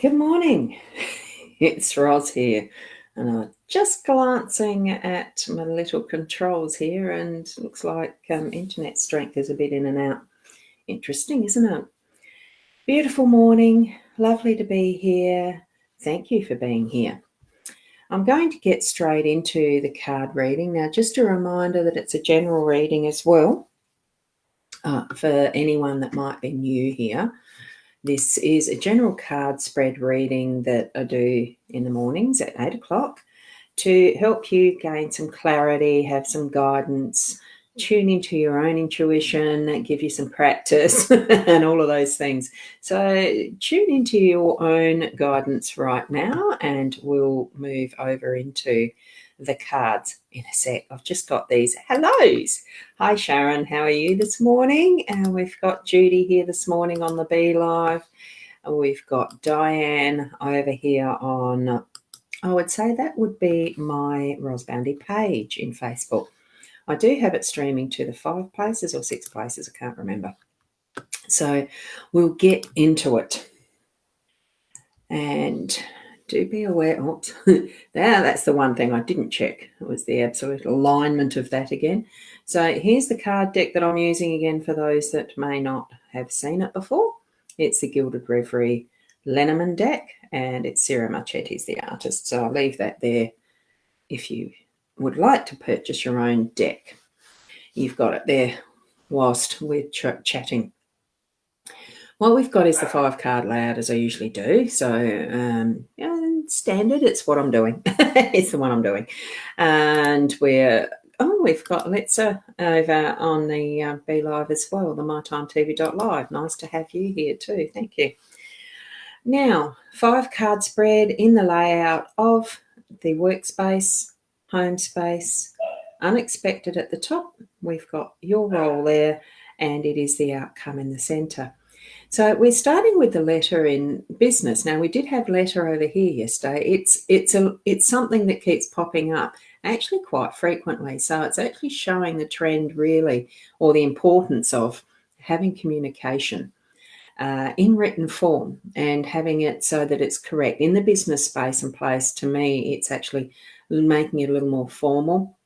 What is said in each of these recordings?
Good morning. It's Roz here, and I'm just glancing at my little controls here, and looks like internet strength is a bit in and out. Interesting, isn't it? Beautiful morning. Lovely to be here. Thank you for being here. I'm going to get straight into the card reading. Now, just a reminder that it's a general reading as well for anyone that might be new here. This is a general card spread reading that I do in the mornings at 8 o'clock to help you gain some clarity, have some guidance, tune into your own intuition, give you some practice and all of those things. So tune into your own guidance right now, and we'll move over into the cards in a sec. I've just got these hellos. Hi Sharon, how are you this morning? And we've got Judy here this morning on the Be Live. We've got Diane over here on, I would say that would be my Rosboundy page in Facebook. I do have it streaming to the 5 places or 6 places, I can't remember. So we'll get into it. And do be aware, oops, that's the one thing I didn't check. It was the absolute alignment of that again. So here's the card deck that I'm using again for those that may not have seen it before. It's the Gilded Reverie Lenormand deck, and it's Sarah Marchetti's the artist. So I'll leave that there if you would like to purchase your own deck. You've got it there whilst we're chatting. What we've got is the 5-card layout, as I usually do. So standard, it's what I'm doing. It's the one I'm doing. And we've got Letza over on the Be Live as well, the mytimetv.live. Nice to have you here too. Thank you. Now, 5-card spread in the layout of the workspace, home space, unexpected at the top. We've got your role there, and it is the outcome in the centre. So we're starting with the letter in business. Now, we did have letter over here yesterday. It's something that keeps popping up actually quite frequently. So it's actually showing the trend really, or the importance of having communication in written form and having it so that it's correct. In the business space and place, to me, it's actually making it a little more formal.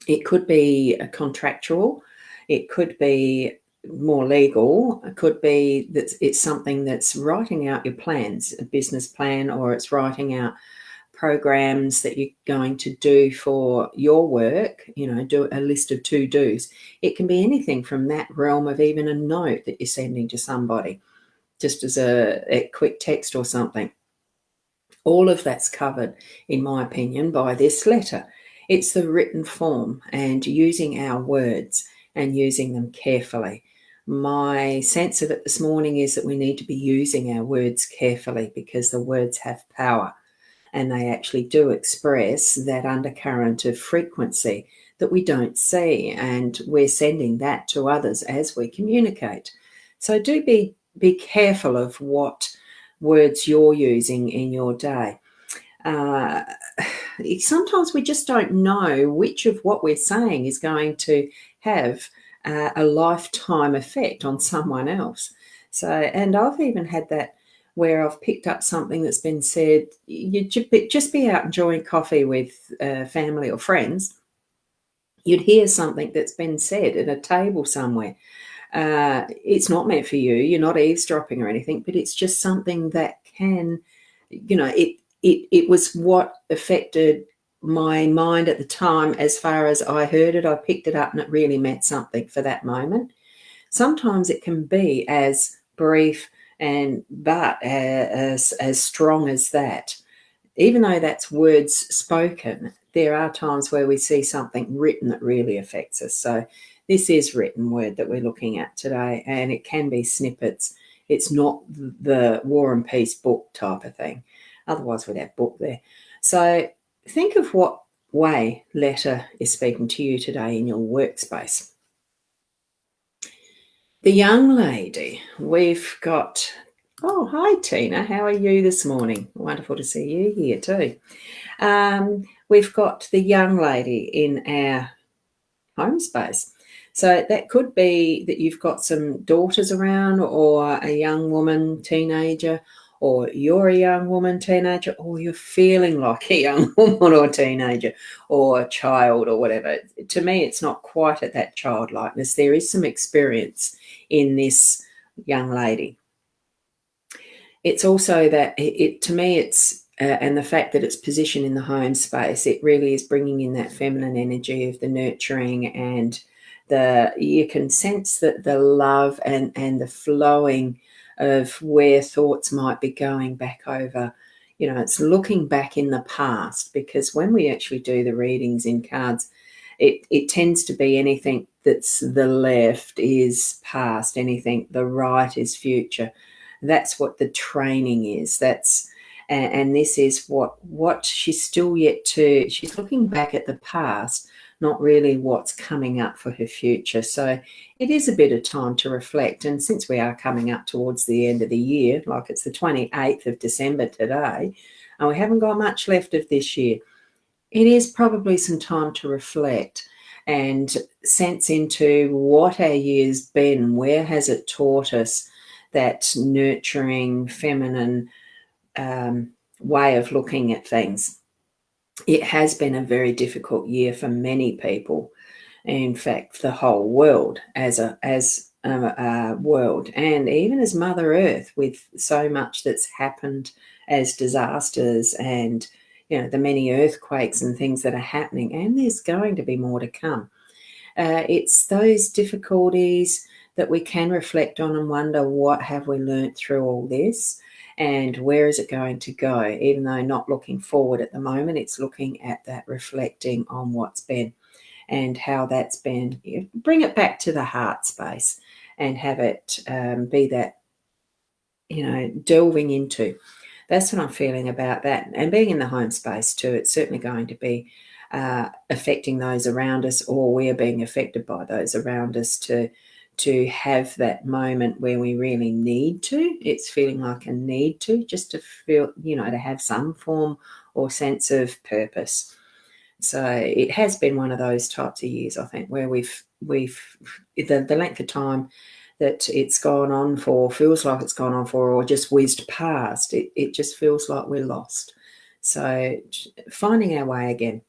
It could be a contractual. It could be more legal. It could be that it's something that's writing out your plans, a business plan, or it's writing out programs that you're going to do for your work, do a list of to-dos. It can be anything from that realm of even a note that you're sending to somebody, just as a quick text or something. All of that's covered, in my opinion, by this letter. It's the written form and using our words and using them carefully. My sense of it this morning is that we need to be using our words carefully because the words have power and they actually do express that undercurrent of frequency that we don't see, and we're sending that to others as we communicate. So do be careful of what words you're using in your day. Sometimes we just don't know which of what we're saying is going to have a lifetime effect on someone else. So, and I've even had that where I've picked up something that's been said. You just be out enjoying coffee with family or friends. You'd hear something that's been said at a table somewhere. It's not meant for you. You're not eavesdropping or anything, but it's just something that can, it was what affected my mind at the time. As far as I heard it, I picked it up and it really meant something for that moment. Sometimes it can be as brief but as strong as that. Even though that's words spoken, there are times where we see something written that really affects us. So this is written word that we're looking at today, and it can be snippets. It's not the War and Peace book type of thing. Otherwise, we'd have book there. So think of what way letter is speaking to you today in your workspace. The young lady, we've got, oh, hi Tina, how are you this morning? Wonderful to see you here too. We've got the young lady in our home space. So that could be that you've got some daughters around, or a young woman, teenager, or you're a young woman, teenager, or you're feeling like a young woman or teenager or a child or whatever. To me, it's not quite at that childlikeness. There is some experience in this young lady. It's also that to me, it's and the fact that it's positioned in the home space, it really is bringing in that feminine energy of the nurturing, and you can sense that the love and the flowing of where thoughts might be going back over. It's looking back in the past, because when we actually do the readings in cards, it tends to be anything that's the left is past, anything the right is future. That's what the training is. And this is what she's still yet to. She's looking back at the past, not really what's coming up for her future. So it is a bit of time to reflect. And since we are coming up towards the end of the year, like it's the 28th of December today, and we haven't got much left of this year, it is probably some time to reflect and sense into what our year's been. Where has it taught us that nurturing, feminine way of looking at things? It has been a very difficult year for many people. In fact, the whole world as a world, and even as Mother Earth, with so much that's happened as disasters, and the many earthquakes and things that are happening, and there's going to be more to come. It's those difficulties that we can reflect on and wonder, what have we learnt through all this, and where is it going to go? Even though not looking forward at the moment, it's looking at that, reflecting on what's been and how that's been. Bring it back to the heart space and have it be that, delving into. That's what I'm feeling about that. And being in the home space too, it's certainly going to be affecting those around us, or we are being affected by those around us, to have that moment where we really need to. It's feeling like a need to, just to feel, to have some form or sense of purpose. So it has been one of those types of years, I think, where we've the length of time that it's gone on for feels like it's gone on for, or just whizzed past. It just feels like we're lost. So finding our way again,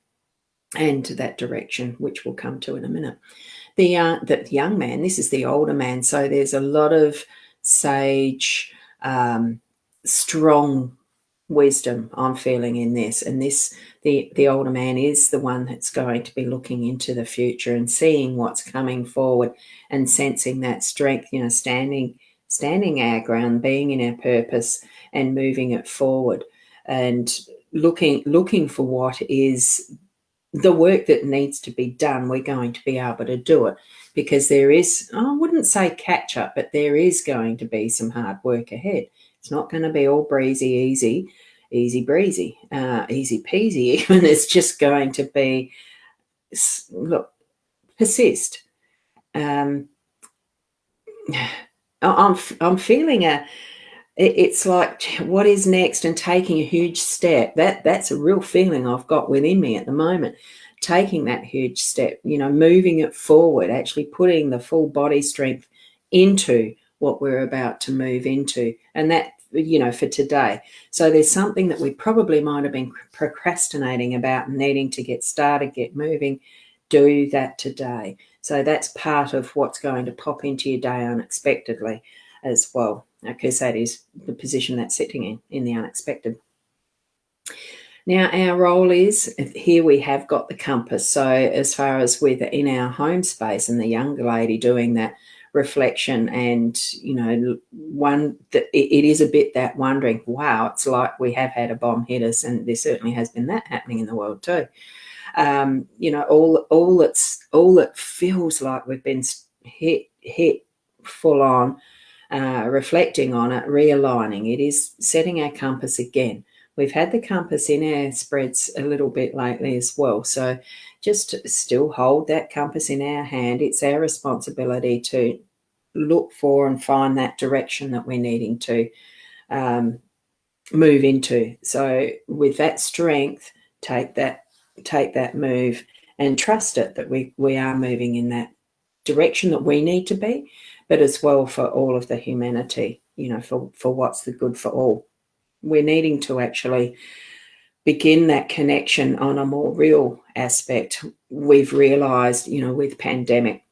and to that direction, which we'll come to in a minute. The young man, this is the older man, so there's a lot of sage, strong wisdom I'm feeling in this. And the older man is the one that's going to be looking into the future and seeing what's coming forward, and sensing that strength, standing our ground, being in our purpose and moving it forward, and looking for what is the work that needs to be done. We're going to be able to do it, because there is, I wouldn't say catch up, but there is going to be some hard work ahead. It's not going to be all breezy, easy breezy, easy peasy even. It's just going to be, look, persist. I'm feeling it's like, what is next, and taking a huge step. That's a real feeling I've got within me at the moment. Taking that huge step, moving it forward, actually putting the full body strength into what we're about to move into, and that, for today. So there's something that we probably might have been procrastinating about, needing to get started, get moving. Do that today. So that's part of what's going to pop into your day unexpectedly as well, because that is the position that's sitting in the unexpected. Now, our role is, here we have got the compass. So as far as in our home space, and the younger lady doing that reflection, and it is a bit that wondering, wow, it's like we have had a bomb hit us, and there certainly has been that happening in the world too. All it feels like we've been hit full on. Reflecting on it, realigning. It is setting our compass again. We've had the compass in our spreads a little bit lately as well. So just still hold that compass in our hand. It's our responsibility to look for and find that direction that we're needing to move into. So with that strength, take that move, and trust it that we are moving in that direction that we need to be, but as well for all of the humanity, for what's the good for all. we're needing to actually begin that connection on a more real aspect. We've realised, with pandemic,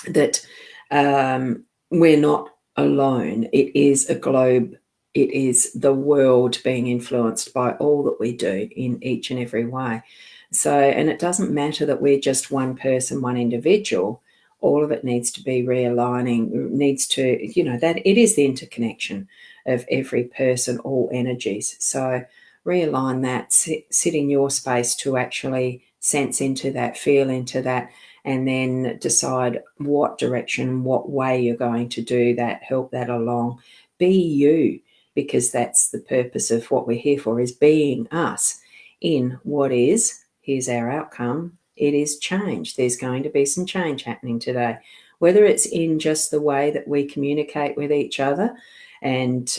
that we're not alone. It is a globe. It is the world being influenced by all that we do in each and every way. So, and it doesn't matter that we're just one person, one individual. All of it needs to be realigning, needs to, that it is the interconnection of every person, all energies. So realign that, sit in your space to actually sense into that, feel into that, and then decide what direction, what way you're going to do that, help that along. Be you, because that's the purpose of what we're here for, is being us in what is. Here's our outcome. It is change. There's going to be some change happening today, whether it's in just the way that we communicate with each other and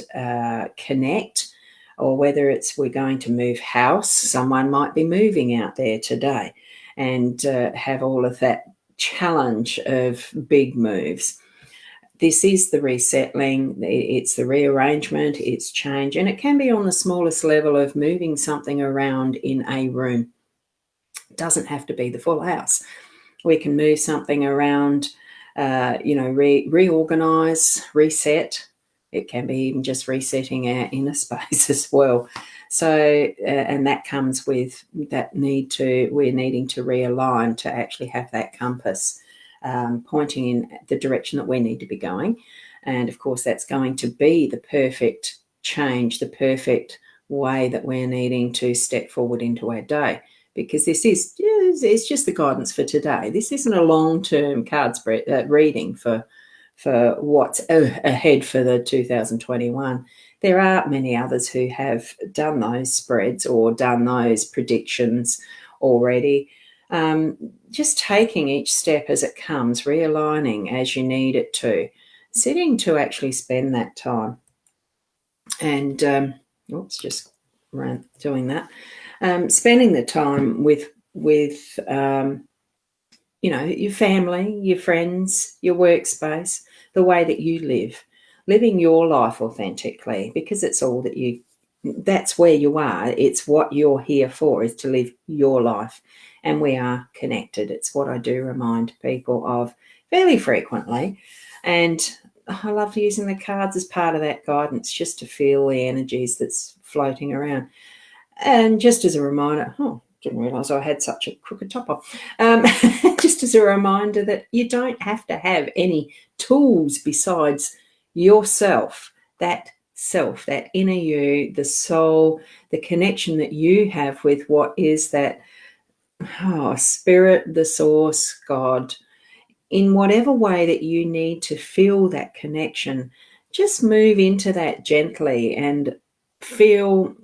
connect, or whether it's we're going to move house. Someone might be moving out there today and have all of that challenge of big moves. This is the resettling, it's the rearrangement, it's change, and it can be on the smallest level of moving something around in a room. It doesn't have to be the full house. We can move something around, reorganize, reset. It can be even just resetting our inner space as well. So, and that comes with that we're needing to realign to actually have that compass pointing in the direction that we need to be going. And of course, that's going to be the perfect change, the perfect way that we're needing to step forward into our day. Because this is it's just the guidance for today. This isn't a long-term card spread reading for what's ahead for the 2021. There are many others who have done those spreads or done those predictions already. Just taking each step as it comes, realigning as you need it to, sitting to actually spend that time. And just doing that. Spending the time with your family, your friends, your workspace, the way that you live, living your life authentically, because it's all that's where you are. It's what you're here for, is to live your life. And we are connected. It's what I do remind people of fairly frequently. And I love using the cards as part of that guidance, just to feel the energies that's floating around. And just as a reminder, didn't realise I had such a crooked top on. Just as a reminder that you don't have to have any tools besides yourself, that self, that inner you, the soul, the connection that you have with what is that spirit, the source, God. In whatever way that you need to feel that connection, just move into that gently and feel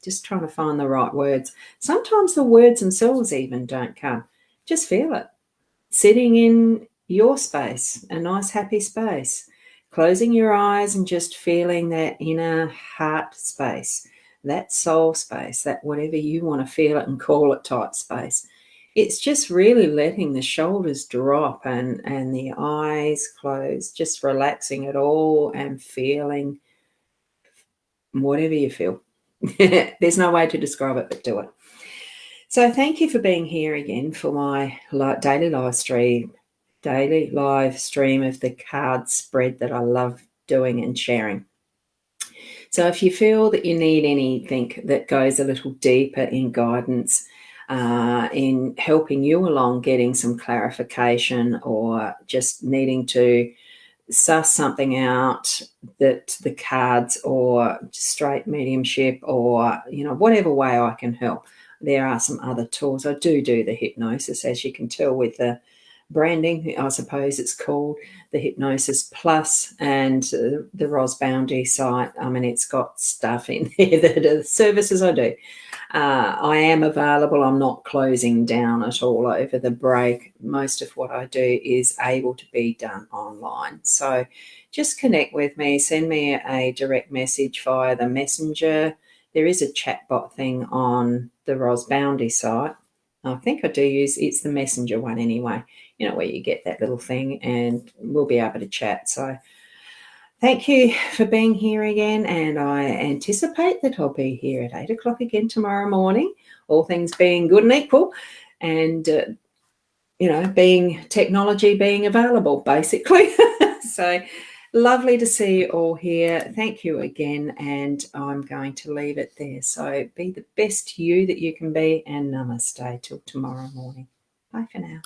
just trying to find the right words. Sometimes the words themselves even don't come. Just feel it. Sitting in your space, a nice happy space, closing your eyes and just feeling that inner heart space, that soul space, that whatever you want to feel it and call it type space. It's just really letting the shoulders drop and the eyes close, just relaxing it all and feeling whatever you feel. There's no way to describe it, but do it. So thank you for being here again for my daily live stream of the card spread that I love doing and sharing. So if you feel that you need anything that goes a little deeper in guidance, in helping you along getting some clarification, or just needing to suss something out, that the cards or straight mediumship, or whatever way I can help, there are some other tools. I do the hypnosis, as you can tell with the branding, I suppose it's called the Hypnosis Plus, and the Ros Bounty site. I mean, it's got stuff in there that are the services I do. I am available. I'm not closing down at all over the break. Most of what I do is able to be done online. So just connect with me. Send me a direct message via the messenger. There is a chatbot thing on the Ros Bounty site. I think I do it's the messenger one anyway, where you get that little thing and we'll be able to chat. So Thank you for being here again, and I anticipate that I'll be here at 8 o'clock again tomorrow morning, all things being good and equal, and being technology being available, basically. So lovely to see you all here. Thank you again, and I'm going to leave it there. So be the best you that you can be, and namaste till tomorrow morning. Bye for now.